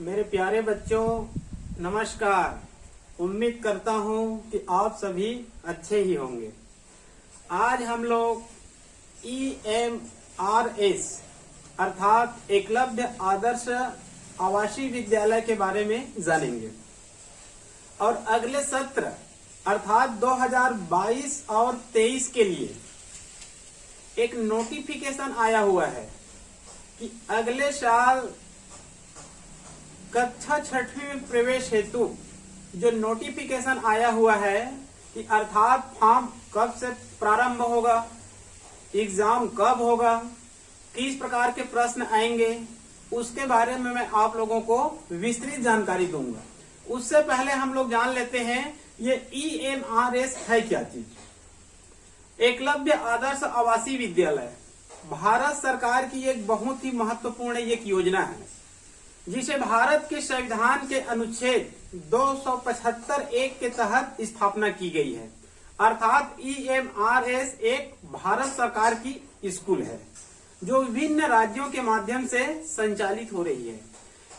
मेरे प्यारे बच्चों, नमस्कार। उम्मीद करता हूँ कि आप सभी अच्छे ही होंगे। आज हम लोग EMRS अर्थात एकलव्य आदर्श आवासीय विद्यालय के बारे में जानेंगे और अगले सत्र अर्थात 2022 और 23 के लिए एक नोटिफिकेशन आया हुआ है कि अगले साल कक्षा 6वीं में प्रवेश हेतु जो नोटिफिकेशन आया हुआ है कि अर्थात फॉर्म कब से प्रारंभ होगा, एग्जाम कब होगा, किस प्रकार के प्रश्न आएंगे, उसके बारे में मैं आप लोगों को विस्तृत जानकारी दूंगा। उससे पहले हम लोग जान लेते हैं ये EMRS है क्या चीज। एकलव्य आदर्श आवासीय विद्यालय भारत सरकार की एक बहुत ही महत्वपूर्ण एक योजना है जिसे भारत के संविधान के अनुच्छेद 275(1) के तहत स्थापना की गई है। अर्थात EMRS एक भारत सरकार की स्कूल है जो विभिन्न राज्यों के माध्यम से संचालित हो रही है।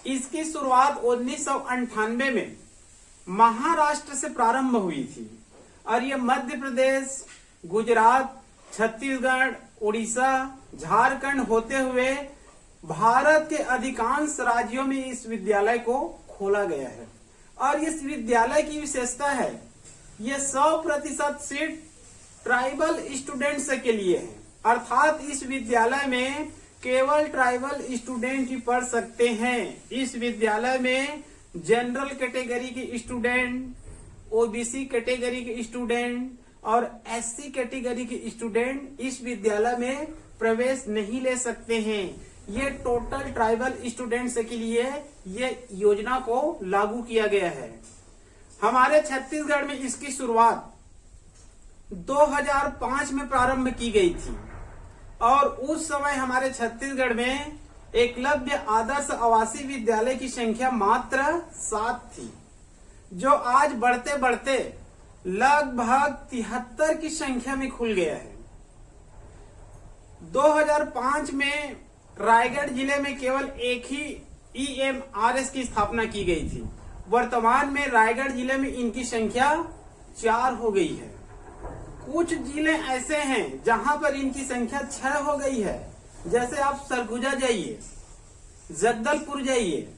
इसकी शुरुआत 1998 में महाराष्ट्र से प्रारंभ हुई थी और ये मध्य प्रदेश, गुजरात, छत्तीसगढ़, उड़ीसा, झारखंड होते हुए भारत के अधिकांश राज्यों में इस विद्यालय को खोला गया है। और इस विद्यालय की विशेषता है ये 100% सीट ट्राइबल स्टूडेंट्स के लिए है। अर्थात इस विद्यालय में केवल ट्राइबल स्टूडेंट ही पढ़ सकते हैं। इस विद्यालय में जनरल कैटेगरी के स्टूडेंट, OBC कैटेगरी के स्टूडेंट और SC कैटेगरी के स्टूडेंट इस विद्यालय में प्रवेश नहीं ले सकते हैं। ये टोटल ट्राइबल स्टूडेंट्स के लिए ये योजना को लागू किया गया है। हमारे छत्तीसगढ़ में इसकी शुरुआत 2005 में प्रारंभ की गई थी और उस समय हमारे छत्तीसगढ़ में एकलव्य आदर्श आवासीय विद्यालय की संख्या मात्र 7 थी, जो आज बढ़ते बढ़ते लगभग 73 की संख्या में खुल गया है। 2005 में रायगढ़ जिले में केवल एक ही EMRS की स्थापना की गई थी। वर्तमान में रायगढ़ जिले में इनकी संख्या 4 हो गई है। कुछ जिले ऐसे हैं जहां पर इनकी संख्या 6 हो गई है, जैसे आप सरगुजा जाइए, जगदलपुर जाइए,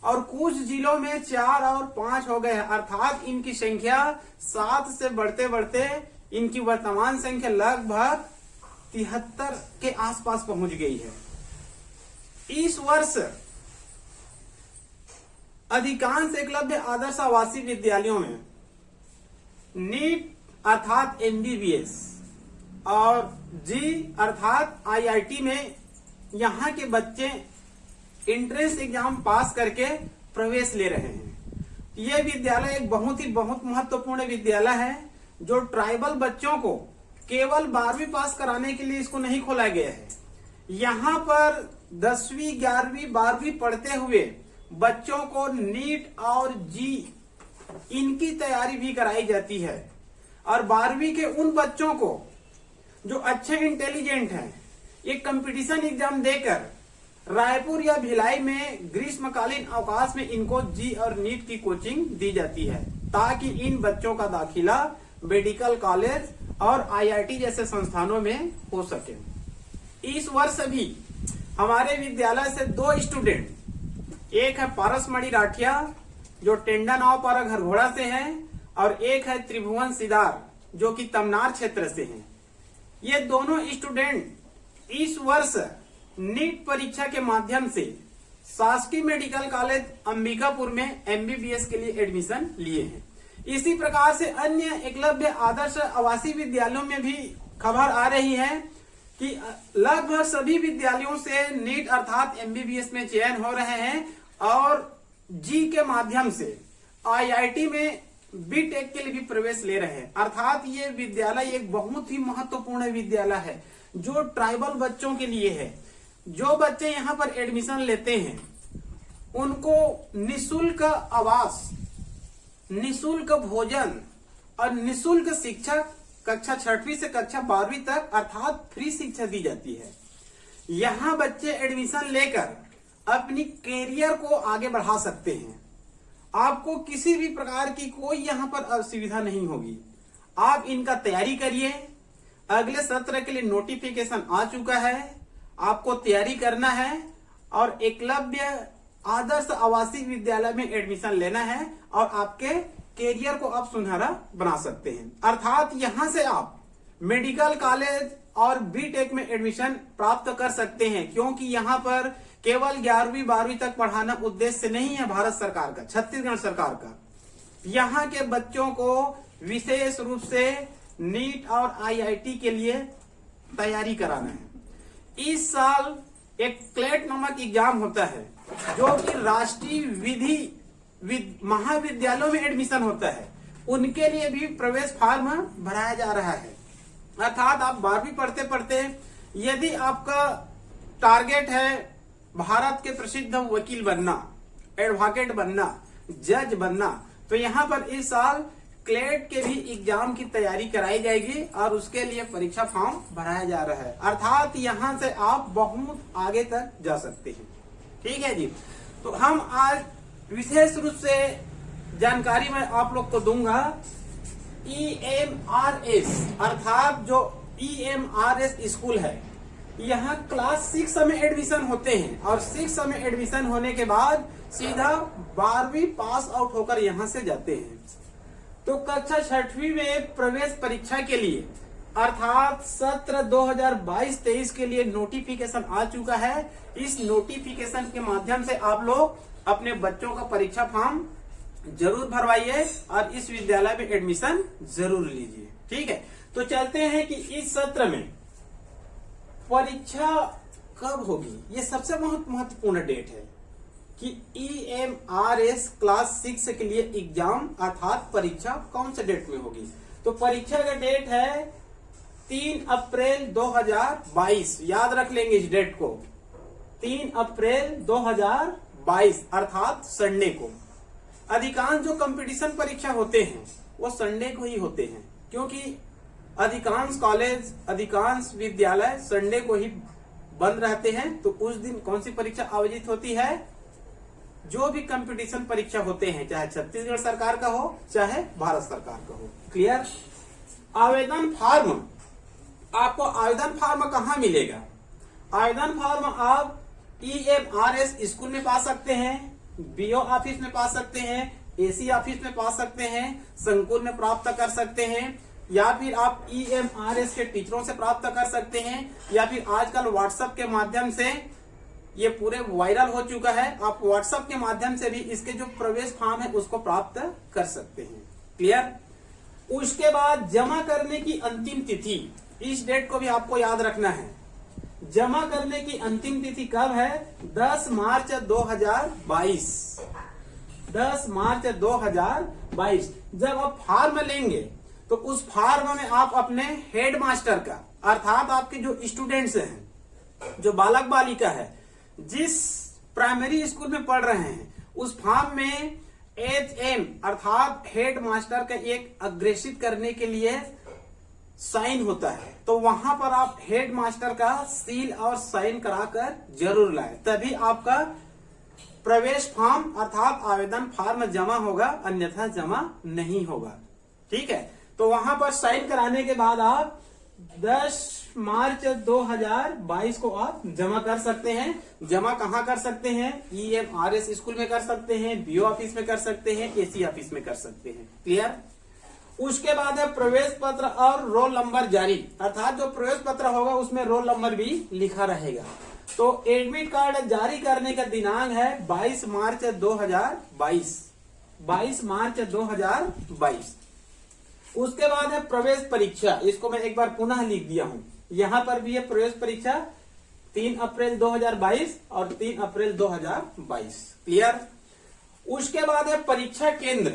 और कुछ जिलों में 4 और 5 हो गए हैं। अर्थात इनकी संख्या 7 से बढ़ते बढ़ते इनकी वर्तमान संख्या लगभग 73 के आसपास पहुंच गई है। इस वर्ष अधिकांश एकलव्य आदर्श आवासीय विद्यालयों में नीट अर्थात MBBS और G अर्थात IIT में यहाँ के बच्चे एंट्रेंस एग्जाम पास करके प्रवेश ले रहे हैं। ये विद्यालय एक बहुत महत्वपूर्ण विद्यालय है जो ट्राइबल बच्चों को केवल 12वीं पास कराने के लिए इसको नहीं खोला गया है। यहाँ पर 10वीं, 11वीं, 12वीं पढ़ते हुए बच्चों को नीट और G इनकी तैयारी भी कराई जाती है। और 12वीं के उन बच्चों को जो अच्छे इंटेलिजेंट हैं, ये कंपटीशन एग्जाम देकर रायपुर या भिलाई में ग्रीष्मकालीन अवकाश में इनको G और नीट की कोचिंग दी जाती है ताकि इन बच्चों का दाखिला मेडिकल कॉलेज और IIT जैसे संस्थानों में हो सके। इस वर्ष भी हमारे विद्यालय से 2 स्टूडेंट, एक है पारसमणि राठिया जो टेंडा नाव पारा घरघोड़ा से हैं और एक है त्रिभुवन सिदार जो कि तमनार क्षेत्र से हैं। ये दोनों स्टूडेंट इस वर्ष नीट परीक्षा के माध्यम से शासकीय मेडिकल कॉलेज अंबिकापुर में MBBS के लिए एडमिशन लिए हैं। इसी प्रकार से अन्य एकलव्य आदर्श आवासीय विद्यालयों में भी खबर आ रही है कि लगभग सभी विद्यालयों से नीट अर्थात MBBS में चयन हो रहे हैं और G के माध्यम से IIT में BTech के लिए भी प्रवेश ले रहे हैं। अर्थात ये विद्यालय एक बहुत ही महत्वपूर्ण विद्यालय है जो ट्राइबल बच्चों के लिए है। जो बच्चे यहाँ पर एडमिशन लेते हैं उनको निःशुल्क आवास, निःशुल्क भोजन और निःशुल्क शिक्षा कक्षा 6वीं से कक्षा 12वीं तक अर्थात फ्री शिक्षा दी जाती है। यहाँ बच्चे एडमिशन लेकर अपनी कैरियर को आगे बढ़ा सकते हैं। आपको किसी भी प्रकार की कोई यहाँ पर असुविधा नहीं होगी। आप इनका तैयारी करिए। अगले सत्र के लिए नोटिफिकेशन आ चुका है, आपको तैयारी करना है और एकलव्य आदर्श आवासीय विद्यालय में एडमिशन लेना है और आपके कैरियर को आप सुनहरा बना सकते हैं। अर्थात यहां से आप मेडिकल कॉलेज और बीटेक में एडमिशन प्राप्त कर सकते हैं, क्योंकि यहाँ पर केवल 11वीं 12वीं तक पढ़ाना उद्देश्य नहीं है भारत सरकार का, छत्तीसगढ़ सरकार का। यहाँ के बच्चों को विशेष रूप से नीट और आईआईटी के लिए तैयारी कराना है। इस साल एक क्लेट नामक एग्जाम होता है जो कि राष्ट्रीय विधि महाविद्यालयों में एडमिशन होता है, उनके लिए भी प्रवेश फॉर्म भराया जा रहा है। अर्थात आप 12वीं पढ़ते पढ़ते यदि आपका टारगेट है भारत के प्रसिद्ध वकील बनना, एडवोकेट बनना, जज बनना, तो यहाँ पर इस साल क्लेट के भी एग्जाम की तैयारी कराई जाएगी और उसके लिए परीक्षा फॉर्म भराया जा रहा है। अर्थात यहाँ से आप बहुत आगे तक जा सकते हैं। ठीक है जी। तो हम आज विशेष रूप से जानकारी मैं आप लोग को दूंगा EMRS, अर्थात जो EMRS स्कूल है, यहाँ क्लास 6 में एडमिशन होते हैं और 6 में एडमिशन होने के बाद सीधा 12वीं पास आउट होकर यहाँ से जाते हैं। तो कक्षा 6वीं में प्रवेश परीक्षा के लिए अर्थात सत्र 2022-23 के लिए नोटिफिकेशन आ चुका है। इस नोटिफिकेशन के माध्यम से आप लोग अपने बच्चों का परीक्षा फॉर्म जरूर भरवाइए और इस विद्यालय में एडमिशन जरूर लीजिए। ठीक है, तो चलते हैं कि इस सत्र में परीक्षा कब होगी। ये सबसे महत्वपूर्ण डेट है कि EMRS क्लास 6 के लिए एग्जाम अर्थात परीक्षा कौन से डेट में होगी। तो परीक्षा का डेट है 3 अप्रैल 2022। याद रख लेंगे इस डेट को, 3 अप्रैल 2022 अर्थात संडे को। अधिकांश जो कंपटीशन परीक्षा होते हैं वो संडे को ही होते हैं, क्योंकि अधिकांश कॉलेज, अधिकांश विद्यालय संडे को ही बंद रहते हैं। तो उस दिन कौन सी परीक्षा आयोजित होती है? जो भी कंपटीशन परीक्षा होते हैं, चाहे छत्तीसगढ़ सरकार का हो चाहे भारत सरकार का हो। क्लियर? आवेदन फॉर्म, आपको आवेदन फॉर्म कहाँ मिलेगा? आवेदन फॉर्म आप EMRS स्कूल में पा सकते हैं, BO ऑफिस में पा सकते हैं, AC ऑफिस में पा सकते हैं, संकुल में प्राप्त कर सकते हैं, या फिर आप EMRS के टीचरों से प्राप्त कर सकते हैं, या फिर आजकल व्हाट्सएप के माध्यम से ये पूरे वायरल हो चुका है, आप व्हाट्सएप के माध्यम से भी इसके जो प्रवेश फॉर्म है उसको प्राप्त कर सकते हैं। क्लियर? उसके बाद जमा करने की अंतिम तिथि, इस डेट को भी आपको याद रखना है। जमा करने की अंतिम तिथि कब है? 10 मार्च 2022। 10 मार्च 2022 जब आप फॉर्म लेंगे तो उस फॉर्म में आप अपने हेड मास्टर का, अर्थात आपके जो स्टूडेंट्स हैं, जो बालक बालिका है, जिस प्राइमरी स्कूल में पढ़ रहे हैं, उस फॉर्म में HM अर्थात हेड मास्टर का एक अग्रेसित करने के लिए साइन होता है। तो वहां पर आप हेड मास्टर का सील और साइन कराकर जरूर लाएं, तभी आपका प्रवेश फॉर्म अर्थात आवेदन फॉर्म जमा होगा, अन्यथा जमा नहीं होगा। ठीक है, तो वहां पर साइन कराने के बाद आप 10 मार्च 2022 को आप जमा कर सकते हैं। जमा कहाँ कर सकते हैं? EMRS स्कूल में कर सकते हैं, BO ऑफिस में कर सकते हैं, AC ऑफिस में कर सकते हैं। क्लियर? उसके बाद है प्रवेश पत्र और रोल नंबर जारी, अर्थात जो प्रवेश पत्र होगा उसमें रोल नंबर भी लिखा रहेगा। तो एडमिट कार्ड जारी करने का दिनांक है 22 मार्च 2022। 22 मार्च 2022। उसके बाद है प्रवेश परीक्षा, इसको मैं एक बार पुनः लिख दिया हूं, यहां पर भी है प्रवेश परीक्षा 3 अप्रैल 2022 और 3 अप्रैल 2022। क्लियर? उसके बाद है परीक्षा केंद्र।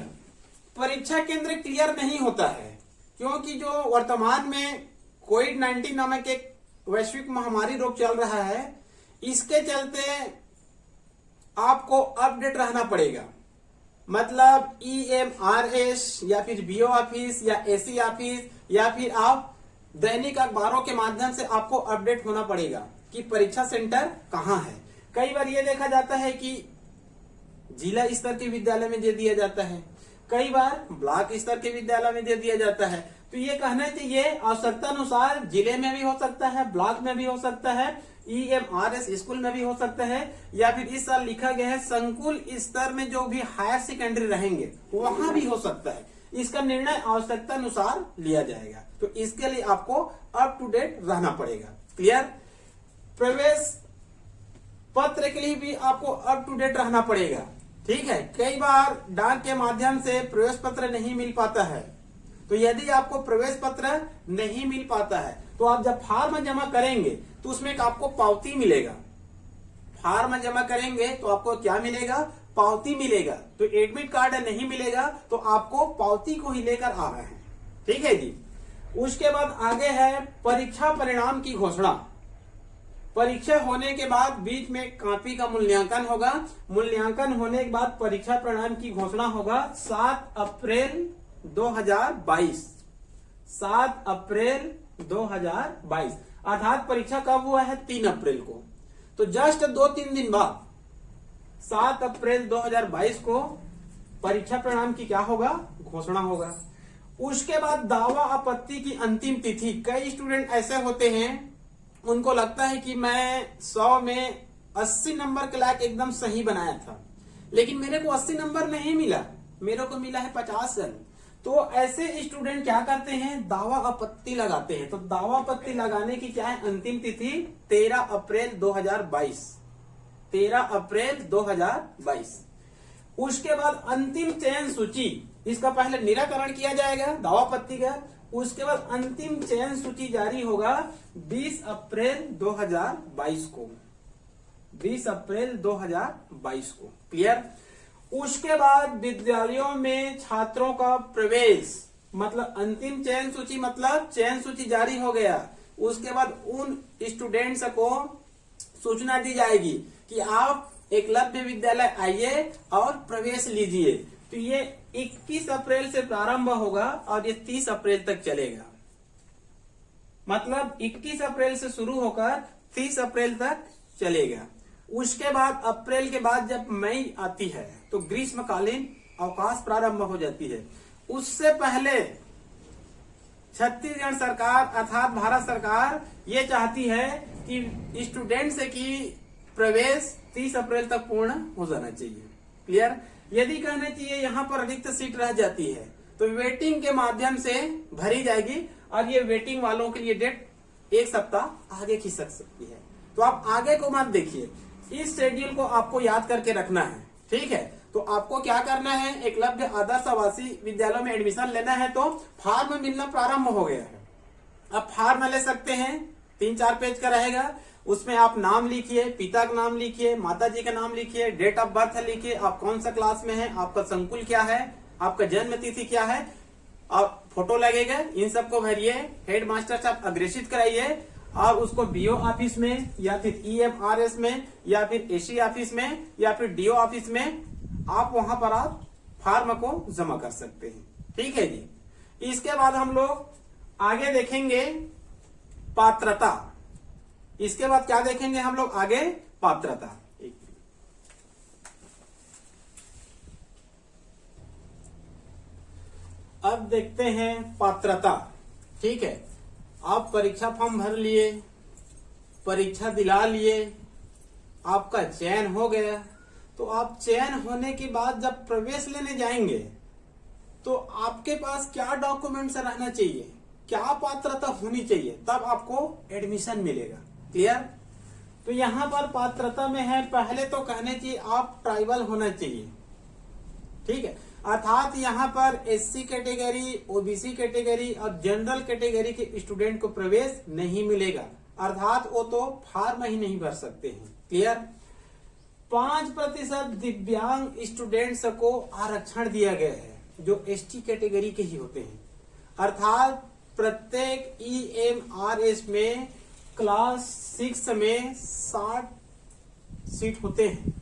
परीक्षा केंद्र क्लियर नहीं होता है, क्योंकि जो वर्तमान में कोविड-19 नामक एक वैश्विक महामारी रोग चल रहा है, इसके चलते आपको अपडेट रहना पड़ेगा। मतलब EMRS या फिर BO ऑफिस या AC ऑफिस या फिर आप दैनिक अखबारों के माध्यम से आपको अपडेट होना पड़ेगा कि परीक्षा सेंटर कहाँ है। कई बार ये देखा जाता है कि जिला स्तर के विद्यालय में दे दिया जाता है, कई बार ब्लॉक स्तर के विद्यालय में दे दिया जाता है। तो ये कहना चाहिए आवश्यकता अनुसार जिले में भी हो सकता है, ब्लॉक में भी हो सकता है, EMRS स्कूल में भी हो सकता है, या फिर इस साल लिखा गया है संकुल स्तर में जो भी हायर सेकेंडरी रहेंगे वहां भी हो सकता है। इसका निर्णय आवश्यकता अनुसार लिया जाएगा। तो इसके लिए आपको अप टू डेट रहना पड़ेगा। क्लियर? प्रवेश पत्र के लिए भी आपको अप टू डेट रहना पड़ेगा। ठीक है, कई बार डाक के माध्यम से प्रवेश पत्र नहीं मिल पाता है। तो यदि आपको प्रवेश पत्र नहीं मिल पाता है तो आप जब फॉर्म जमा करेंगे तो उसमें एक आपको पावती मिलेगा। फॉर्म जमा करेंगे तो आपको क्या मिलेगा? पावती मिलेगा। तो एडमिट कार्ड नहीं मिलेगा तो आपको पावती को ही लेकर आ रहे हैं। ठीक है जी। उसके बाद आगे है परीक्षा परिणाम की घोषणा। परीक्षा होने के बाद बीच में कॉपी का मूल्यांकन होगा। मूल्यांकन होने के बाद परीक्षा परिणाम की घोषणा होगा 7 अप्रैल 2022। 7 अप्रैल 2022 अर्थात परीक्षा कब हुआ है? 3 अप्रैल को। तो जस्ट 2-3 दिन बाद 7 अप्रैल 2022 को परीक्षा परिणाम की क्या होगा? घोषणा होगा। उसके बाद दावा आपत्ति की अंतिम तिथि। कई स्टूडेंट ऐसे होते हैं उनको लगता है कि मैं 100 में 80 नंबर के लायक एकदम सही बनाया था, लेकिन मेरे को 80 नंबर नहीं मिला, मेरे को मिला है 50 रन। तो ऐसे स्टूडेंट क्या करते हैं? दावा आपत्ति लगाते हैं। तो दावा आपत्ति लगाने की क्या है? अंतिम तिथि 13 अप्रैल 2022। 13 अप्रैल 2022। उसके बाद अंतिम चयन सूची, इसका पहले निराकरण किया जाएगा दावा आपत्ति का। उसके बाद अंतिम चयन सूची जारी होगा 20 अप्रैल 2022 को। 20 अप्रैल 2022 को। क्लियर? उसके बाद विद्यालयों में छात्रों का प्रवेश, मतलब अंतिम चयन सूची, मतलब चयन सूची जारी हो गया। उसके बाद उन स्टूडेंट्स को सूचना दी जाएगी कि आप एकलव्य विद्यालय आइए और प्रवेश लीजिए। तो ये 21 अप्रैल से प्रारंभ होगा और ये 30 अप्रैल तक चलेगा। मतलब 21 अप्रैल से शुरू होकर 30 अप्रैल तक चलेगा। उसके बाद अप्रैल के बाद जब मई आती है तो ग्रीष्मकालीन अवकाश प्रारंभ हो जाती है। उससे पहले छत्तीसगढ़ सरकार अर्थात भारत सरकार ये चाहती है कि स्टूडेंट्स की प्रवेश 30 अप्रैल तक पूर्ण हो जाना चाहिए। क्लियर? यदि कहना चाहिए यहाँ पर रिक्त सीट रह जाती है तो वेटिंग के माध्यम से भरी जाएगी और ये वेटिंग वालों के लिए डेट 1 सप्ताह आगे खिसक सकती है। तो आप आगे को मत देखिए, इस शेड्यूल को आपको याद करके रखना है। ठीक है? तो आपको क्या करना है? एकलव्य आदर्श आवासीय विद्यालयों में एडमिशन लेना है तो फॉर्म मिलना प्रारंभ हो गया है। अब फॉर्म ले सकते हैं, 3-4 पेज का रहेगा। उसमें आप नाम लिखिए, पिता का नाम लिखिए, माता जी का नाम लिखिए, डेट ऑफ बर्थ लिखिए, आप कौन सा क्लास में हैं, आपका संकुल क्या है, आपका जन्म तिथि क्या है, और फोटो लगेगा। इन सबको भरिए, हेड मास्टर साहब अग्रेषित कराइए और उसको BO ऑफिस में या फिर EMRS में या फिर SC ऑफिस में या फिर DO ऑफिस में आप वहां पर आप फॉर्म को जमा कर सकते हैं। ठीक है जी। इसके बाद हम लोग आगे देखेंगे पात्रता। इसके बाद क्या देखेंगे हम लोग आगे? पात्रता। अब देखते हैं पात्रता। ठीक है, आप परीक्षा फॉर्म भर लिए, परीक्षा दिला लिए, आपका चयन हो गया। तो आप चयन होने के बाद जब प्रवेश लेने जाएंगे तो आपके पास क्या डॉक्यूमेंट्स रहना चाहिए, क्या पात्रता होनी चाहिए, तब आपको एडमिशन मिलेगा। क्लियर? तो यहां पर पात्रता में है, पहले तो कहने चाहिए आप ट्राइबल होना चाहिए। ठीक है? अर्थात यहाँ पर SC कैटेगरी, OBC कैटेगरी और जनरल कैटेगरी के स्टूडेंट को प्रवेश नहीं मिलेगा, अर्थात वो तो फॉर्म ही नहीं भर सकते हैं। क्लियर? 5% दिव्यांग स्टूडेंट्स को आरक्षण दिया गया है जो ST कैटेगरी के ही होते हैं। अर्थात प्रत्येक EMRS में क्लास 6 में 60 सीट होते हैं।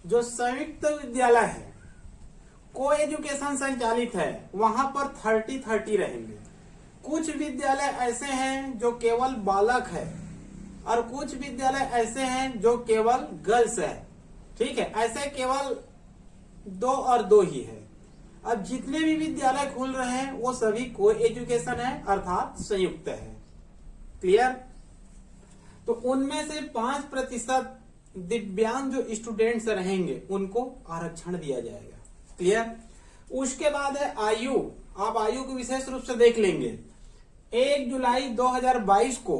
जो संयुक्त विद्यालय है, को एजुकेशन संचालित है, वहां पर 30-30 रहेंगे। कुछ विद्यालय ऐसे हैं जो केवल बालक है, और कुछ विद्यालय ऐसे हैं जो केवल गर्ल्स है, ठीक है, ऐसे केवल 2 और 2 ही है। अब जितने भी विद्यालय खुल रहे हैं वो सभी को एजुकेशन है, अर्थात संयुक्त है। क्लियर? तो उनमें से 5% दिव्यांग जो स्टूडेंट्स रहेंगे उनको आरक्षण दिया जाएगा। क्लियर? उसके बाद है आयु। आप आयु को विशेष रूप से देख लेंगे। 1 जुलाई 2022 को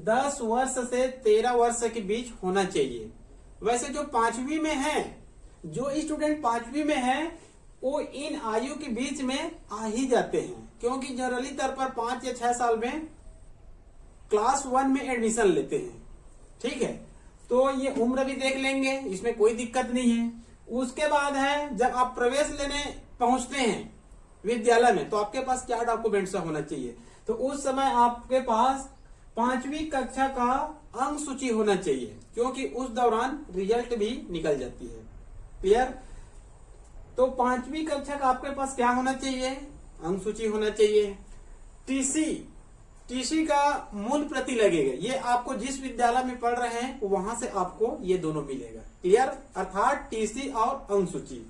10 वर्ष से 13 वर्ष के बीच होना चाहिए। वैसे जो 5वीं में है, जो स्टूडेंट 5वीं में है वो इन आयु के बीच में आ ही जाते हैं, क्योंकि जनरली तौर पर 5 या 6 साल में क्लास 1 में एडमिशन लेते हैं। ठीक है, तो ये उम्र भी देख लेंगे, इसमें कोई दिक्कत नहीं है। उसके बाद है जब आप प्रवेश लेने पहुंचते हैं विद्यालय में तो आपके पास क्या डॉक्यूमेंट्स होना चाहिए, तो उस समय आपके पास 5वीं कक्षा का अंक सूची होना चाहिए, क्योंकि उस दौरान रिजल्ट भी निकल जाती है। क्लियर? तो 5वीं कक्षा का आपके पास क्या होना चाहिए? अंक सूची होना चाहिए। टीसी का मूल प्रति लगेगा, ये आपको जिस विद्यालय में पढ़ रहे हैं वहां से आपको ये दोनों मिलेगा। क्लियर? अर्थात टीसी और अंक सूची।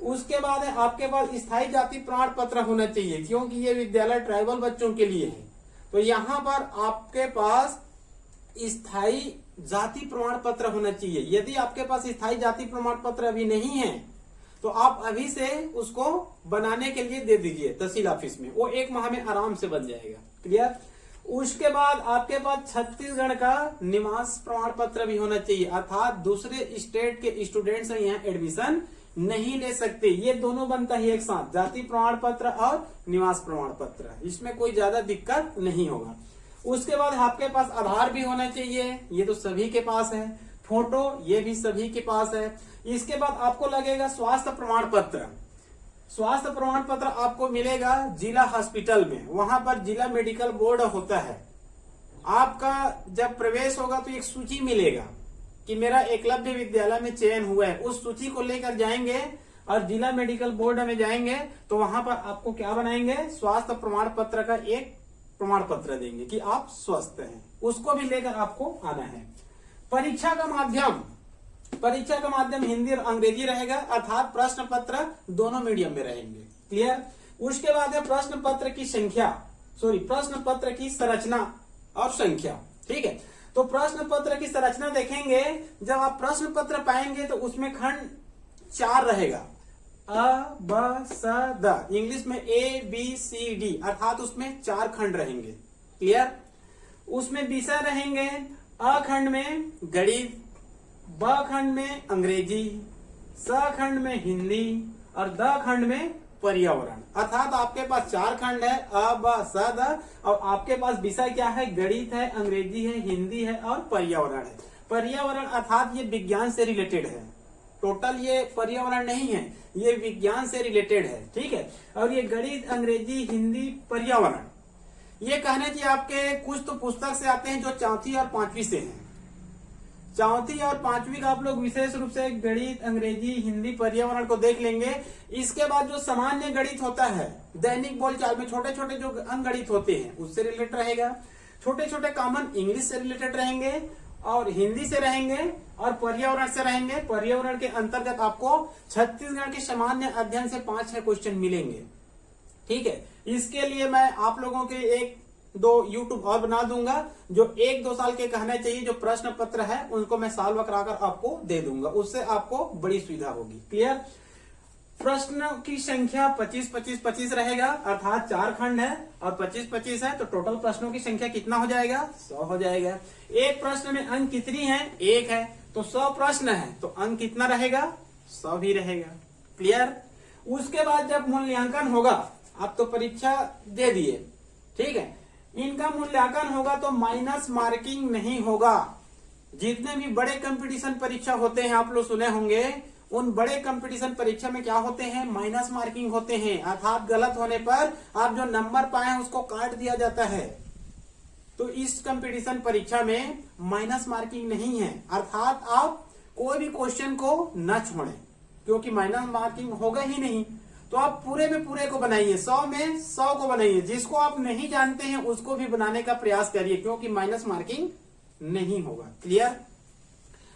उसके बाद है आपके पास स्थायी जाति प्रमाण पत्र होना चाहिए, क्योंकि ये विद्यालय ट्राइबल बच्चों के लिए है। तो यहाँ पर आपके पास स्थायी जाति प्रमाण पत्र होना चाहिए। यदि आपके पास स्थायी जाति प्रमाण पत्र अभी नहीं है तो आप अभी से उसको बनाने के लिए दे दीजिए तहसील ऑफिस में, वो 1 माह में आराम से बन जाएगा। क्लियर? उसके बाद आपके पास छत्तीसगढ़ का निवास प्रमाण पत्र भी होना चाहिए, अर्थात दूसरे स्टेट के स्टूडेंट्स यहाँ एडमिशन नहीं ले सकते। ये दोनों बनता है एक साथ, जाति प्रमाण पत्र और निवास प्रमाण पत्र। इसमें कोई ज्यादा दिक्कत नहीं होगा। उसके बाद आपके पास आधार भी होना चाहिए, ये तो सभी के पास है। फोटो, ये भी सभी के पास है। इसके बाद आपको लगेगा स्वास्थ्य प्रमाण पत्र। स्वास्थ्य प्रमाण पत्र आपको मिलेगा जिला हॉस्पिटल में, वहां पर जिला मेडिकल बोर्ड होता है। आपका जब प्रवेश होगा तो एक सूची मिलेगा कि मेरा एकलव्य विद्यालय में चयन हुआ है, उस सूची को लेकर जाएंगे और जिला मेडिकल बोर्ड में जाएंगे तो वहां पर आपको क्या बनाएंगे? स्वास्थ्य प्रमाण पत्र का एक प्रमाण पत्र देंगे कि आप स्वस्थ हैं, उसको भी लेकर आपको आना है। परीक्षा का माध्यम हिंदी और अंग्रेजी रहेगा, अर्थात प्रश्न पत्र दोनों मीडियम में रहेंगे। क्लियर? उसके बाद है प्रश्न पत्र की संरचना और संख्या। ठीक है, तो प्रश्न पत्र की संरचना देखेंगे, जब आप प्रश्न पत्र पाएंगे तो उसमें खंड 4 रहेगा, अ ब स द, इंग्लिश में ABCD, अर्थात उसमें 4 खंड रहेंगे। क्लियर? उसमें विषय रहेंगे, अ खंड में गणित, ब खंड में अंग्रेजी, स खंड में हिंदी और द खंड में पर्यावरण। अर्थात आपके पास 4 खंड है, अ ब स द, और आपके पास विषय क्या है? गणित है, अंग्रेजी है, हिंदी है और पर्यावरण है। पर्यावरण अर्थात ये विज्ञान से रिलेटेड है, टोटल ये पर्यावरण नहीं है, ये विज्ञान से रिलेटेड है। ठीक है, और ये गणित, अंग्रेजी, हिंदी, पर्यावरण, ये कहने चाहिए आपके कुछ तो पुस्तक से आते हैं जो 4वीं और 5वीं से हैं। 4वीं और 5वीं का आप लोग विशेष रूप से गणित, अंग्रेजी, हिंदी, पर्यावरण को देख लेंगे। इसके बाद जो सामान्य गणित होता है, दैनिक बोलचाल में छोटे छोटे जो अंकगणित होते हैं उससे रिलेटेड रहेगा। छोटे छोटे कॉमन इंग्लिश से रिलेटेड रहेंगे और हिंदी से रहेंगे और पर्यावरण से रहेंगे। पर्यावरण के अंतर्गत आपको छत्तीसगढ़ के सामान्य अध्ययन से 5-6 क्वेश्चन मिलेंगे। ठीक है, इसके लिए मैं आप लोगों के 1-2 यूट्यूब और बना दूंगा, जो 1-2 साल के कहने चाहिए, जो प्रश्न पत्र है उनको मैं सॉल्व कराकर आपको दे दूंगा, उससे आपको बड़ी सुविधा होगी। क्लियर? प्रश्नों की संख्या 25-25-25 रहेगा, अर्थात 4 खंड है और 25-25 है, तो टोटल प्रश्नों की संख्या कितना हो जाएगा? 100 हो जाएगा। एक प्रश्न में अंक कितनी है? 1 है, तो 100 प्रश्न है तो अंक कितना रहेगा? 100 भी रहेगा। क्लियर? उसके बाद जब मूल्यांकन होगा, आप तो परीक्षा दे दिए, ठीक है, इनका मूल्यांकन होगा तो माइनस मार्किंग नहीं होगा। जितने भी बड़े कंपटीशन परीक्षा होते हैं, आप लोग सुने होंगे, उन बड़े कंपटीशन परीक्षा में क्या होते हैं? माइनस मार्किंग होते हैं, अर्थात गलत होने पर आप जो नंबर पाए हैं उसको काट दिया जाता है। तो इस कंपटीशन परीक्षा में माइनस मार्किंग नहीं है, अर्थात आप कोई भी क्वेश्चन को न छोड़ें, क्योंकि माइनस मार्किंग होगा ही नहीं। तो आप पूरे में पूरे को बनाइए, 100 में 100 को बनाइए, जिसको आप नहीं जानते हैं उसको भी बनाने का प्रयास करिए, क्योंकि माइनस मार्किंग नहीं होगा। क्लियर।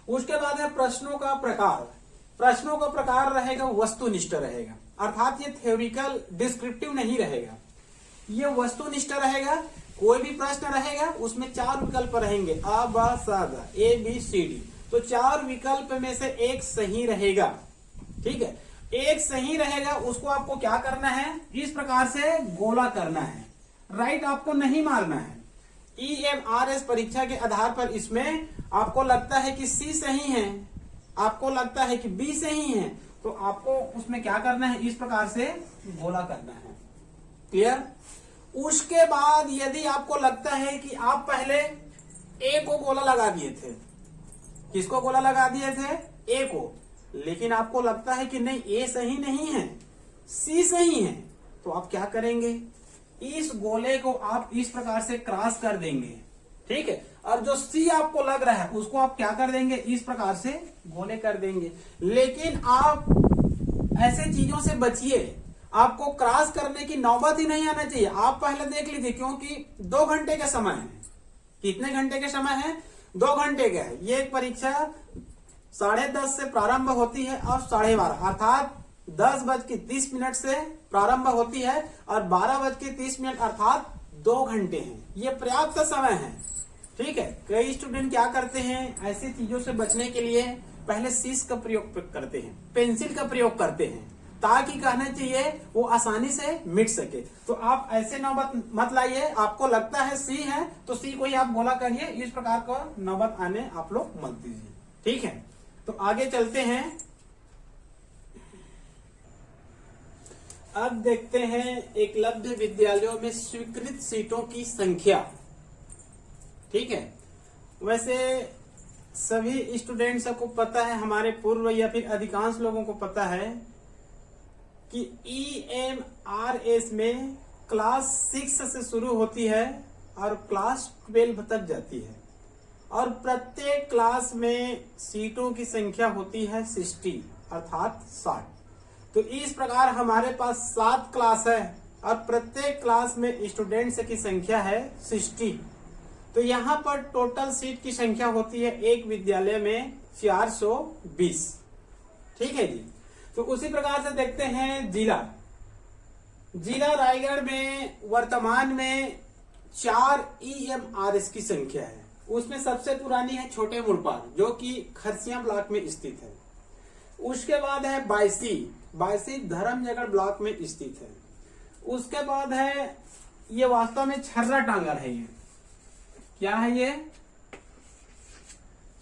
उसके बाद है प्रश्नों का प्रकार। प्रश्नों का प्रकार रहेगा वस्तुनिष्ठ रहेगा, अर्थात ये थ्योरिकल डिस्क्रिप्टिव नहीं रहेगा, ये वस्तुनिष्ठ रहेगा। कोई भी प्रश्न रहेगा उसमें 4 विकल्प रहेंगे, अ ब स द, ए बी सी डी। तो 4 विकल्प में से एक सही रहेगा। ठीक है, एक सही रहेगा, उसको आपको क्या करना है, इस प्रकार से गोला करना है, राइट आपको नहीं मारना है। EMRS परीक्षा के आधार पर इसमें आपको लगता है कि सी सही है, आपको लगता है कि बी सही है, तो आपको उसमें क्या करना है, इस प्रकार से गोला करना है। क्लियर। उसके बाद यदि आपको लगता है कि आप पहले ए को गोला लगा दिए थे, किसको गोला लगा दिए थे, ए को, लेकिन आपको लगता है कि नहीं ए सही नहीं है, सी सही है, तो आप क्या करेंगे, इस गोले को आप इस प्रकार से क्रॉस कर देंगे। ठीक है, और जो सी आपको लग रहा है उसको आप क्या कर देंगे, इस प्रकार से गोले कर देंगे। लेकिन आप ऐसे चीजों से बचिए, आपको क्रॉस करने की नौबत ही नहीं आना चाहिए। आप पहले देख लीजिए, क्योंकि 2 घंटे का समय है। कितने घंटे का समय है, 2 घंटे का है। ये परीक्षा 10:30 से प्रारंभ होती है और 12:30, अर्थात 10:30 से प्रारंभ होती है और 12:30 अर्थात 2 घंटे हैं। ये पर्याप्त समय है। ठीक है, कई स्टूडेंट क्या करते हैं, ऐसी चीजों से बचने के लिए पहले शीश का प्रयोग करते हैं, पेंसिल का प्रयोग करते हैं, ताकि कहना चाहिए वो आसानी से मिट सके। तो आप ऐसे नौबत मत लाइए, आपको लगता है सी है तो सी को ही आप गोला करिए, इस प्रकार का नौबत आने आप लोग मत दीजिए। ठीक है, तो आगे चलते हैं। अब देखते हैं एकलव्य विद्यालयों में स्वीकृत सीटों की संख्या। ठीक है, वैसे सभी स्टूडेंट्स को पता है, हमारे पूर्व या फिर अधिकांश लोगों को पता है कि EMRS में क्लास 6 से शुरू होती है और क्लास 12 तक जाती है, और प्रत्येक क्लास में सीटों की संख्या होती है 60 अर्थात 60। तो इस प्रकार हमारे पास 7 क्लास है और प्रत्येक क्लास में स्टूडेंट्स की संख्या है 60। तो यहाँ पर टोटल सीट की संख्या होती है एक विद्यालय में 420। ठीक है जी। तो उसी प्रकार से देखते हैं जिला रायगढ़ में वर्तमान में 4 EMRS की संख्या है। उसमें सबसे पुरानी है छोटे मुड़पार, जो कि खरसिया ब्लॉक में स्थित है। उसके बाद है बायसी धर्मजगढ़ ब्लॉक में स्थित है। उसके बाद है, ये वास्तव में छर्रा टांगर है। ये क्या है, ये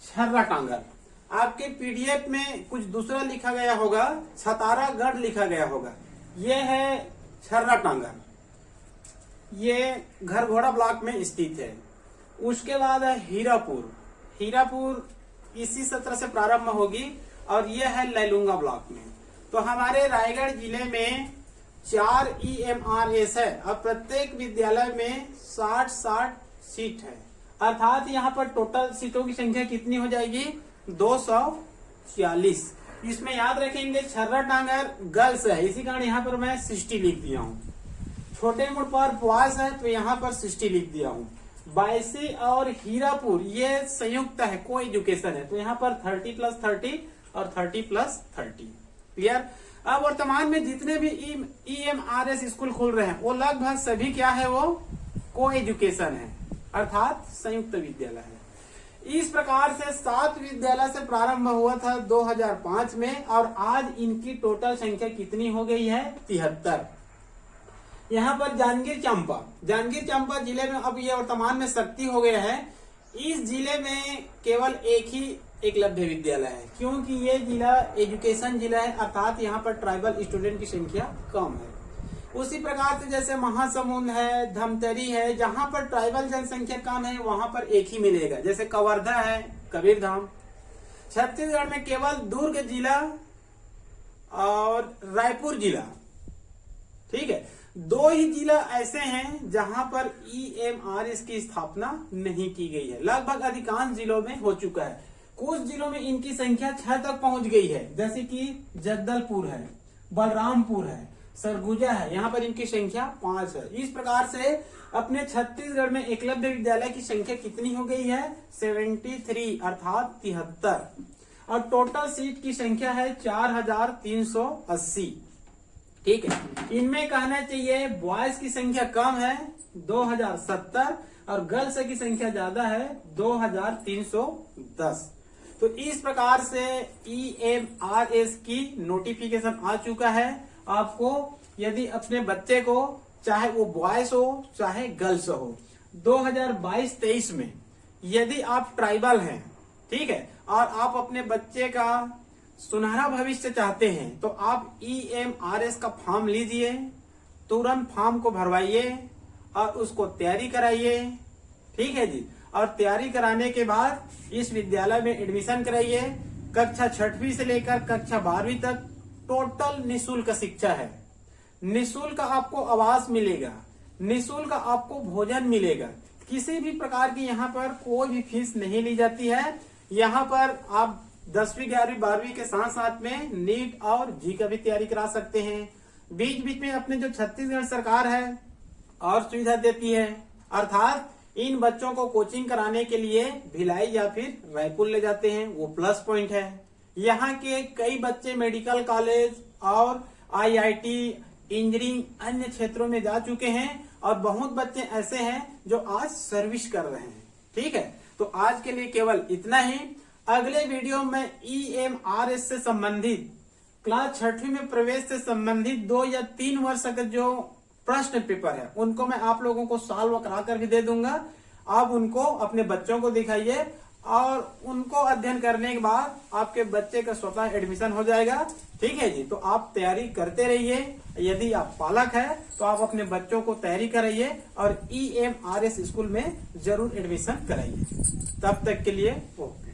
छर्रा टांगर। आपके PDF में कुछ दूसरा लिखा गया होगा, छतारागढ़ लिखा गया होगा। ये है छर्रा टांगर, ये घरघोड़ा ब्लॉक में स्थित है। उसके बाद है हीरापुर इसी सत्र से प्रारंभ होगी और यह है लैलूंगा ब्लॉक में। तो हमारे रायगढ़ जिले में 4 EMRS है और प्रत्येक विद्यालय में 60 सीट है, अर्थात यहाँ पर टोटल सीटों की संख्या कितनी हो जाएगी, 240। इसमें याद रखेंगे छर्रा टांगर गर्ल्स है, इसी कारण यहाँ पर मैं 60 लिख दिया हूँ। छोटे मुड़पार बॉयज है तो यहाँ पर 60 लिख दिया हूँ। बायसी और हीरापुर ये संयुक्त है, को एजुकेशन है, तो यहाँ पर 30+30 और 30+30। क्लियर। अब वर्तमान में जितने भी EMRS स्कूल खुल रहे हैं वो लगभग सभी क्या है, वो को एजुकेशन है, अर्थात संयुक्त विद्यालय है। इस प्रकार से 7 विद्यालय से प्रारंभ हुआ था 2005 में और आज इनकी टोटल संख्या कितनी हो गई है, 73। यहाँ पर जांजगीर चांपा जिले में अब ये वर्तमान में शक्ति हो गया है। इस जिले में केवल एक ही एकलव्य विद्यालय है, क्योंकि ये जिला एजुकेशन जिला है, अर्थात यहाँ पर ट्राइबल स्टूडेंट की संख्या कम है। उसी प्रकार से जैसे महासमुंद है, धमतरी है, जहाँ पर ट्राइबल जनसंख्या कम है वहां पर एक ही मिलेगा, जैसे कवर्धा है, कबीरधाम। छत्तीसगढ़ में केवल दुर्ग जिला और रायपुर जिला, ठीक है, 2 ही जिला ऐसे हैं जहां पर EMRS की स्थापना नहीं की गई है। लगभग अधिकांश जिलों में हो चुका है, कुछ जिलों में इनकी संख्या 6 तक पहुंच गई है, जैसे कि जगदलपुर है, बलरामपुर है, सरगुजा है, यहाँ पर इनकी संख्या 5 है। इस प्रकार से अपने छत्तीसगढ़ में एकलव्य विद्यालय की संख्या कितनी हो गई है? 73 अर्थात 73। और टोटल सीट की संख्या है 4380। ठीक है, इनमें कहना चाहिए बॉयज की संख्या कम है 2070 और गर्ल्स की संख्या ज्यादा है 2310। तो इस प्रकार से EMRS की नोटिफिकेशन आ चुका है। आपको यदि अपने बच्चे को, चाहे वो बॉयज हो चाहे गर्ल्स हो, 2022-23 में यदि आप ट्राइबल हैं, ठीक है, और आप अपने बच्चे का सुनहरा भविष्य चाहते हैं, तो आप EMRS का फॉर्म लीजिए, तुरंत फॉर्म को भरवाइए और उसको तैयारी कराइए। ठीक है जी, और तैयारी कराने के बाद इस विद्यालय में एडमिशन कराइए। कक्षा 6वीं से लेकर कक्षा 12वीं तक टोटल निःशुल्क शिक्षा है। निःशुल्क आपको आवास मिलेगा, निःशुल्क आपको भोजन मिलेगा, किसी भी प्रकार की यहाँ पर कोई भी फीस नहीं ली जाती है। यहाँ पर आप 10वीं 11वीं 12वीं के साथ साथ में नीट और जी का भी तैयारी करा सकते हैं। बीच बीच में अपने जो छत्तीसगढ़ सरकार है और सुविधा देती है, अर्थात इन बच्चों को कोचिंग कराने के लिए भिलाई या फिर रायपुर ले जाते हैं, वो प्लस पॉइंट है। यहाँ के कई बच्चे मेडिकल कॉलेज और IIT, इंजीनियरिंग, अन्य क्षेत्रों में जा चुके हैं और बहुत बच्चे ऐसे हैं जो आज सर्विस कर रहे हैं। ठीक है, तो आज के लिए केवल इतना ही। अगले वीडियो में EMRS से संबंधित, क्लास 6वीं में प्रवेश से संबंधित 2 या 3 वर्ष का जो प्रश्न पेपर है उनको मैं आप लोगों को सॉल्व करा कर भी दे दूंगा। आप उनको अपने बच्चों को दिखाइए और उनको अध्ययन करने के बाद आपके बच्चे का स्वतः एडमिशन हो जाएगा। ठीक है जी, तो आप तैयारी करते रहिए। यदि आप पालक है तो आप अपने बच्चों को तैयारी कराइए और EMRS स्कूल में जरूर एडमिशन कराइए। तब तक के लिए ओके।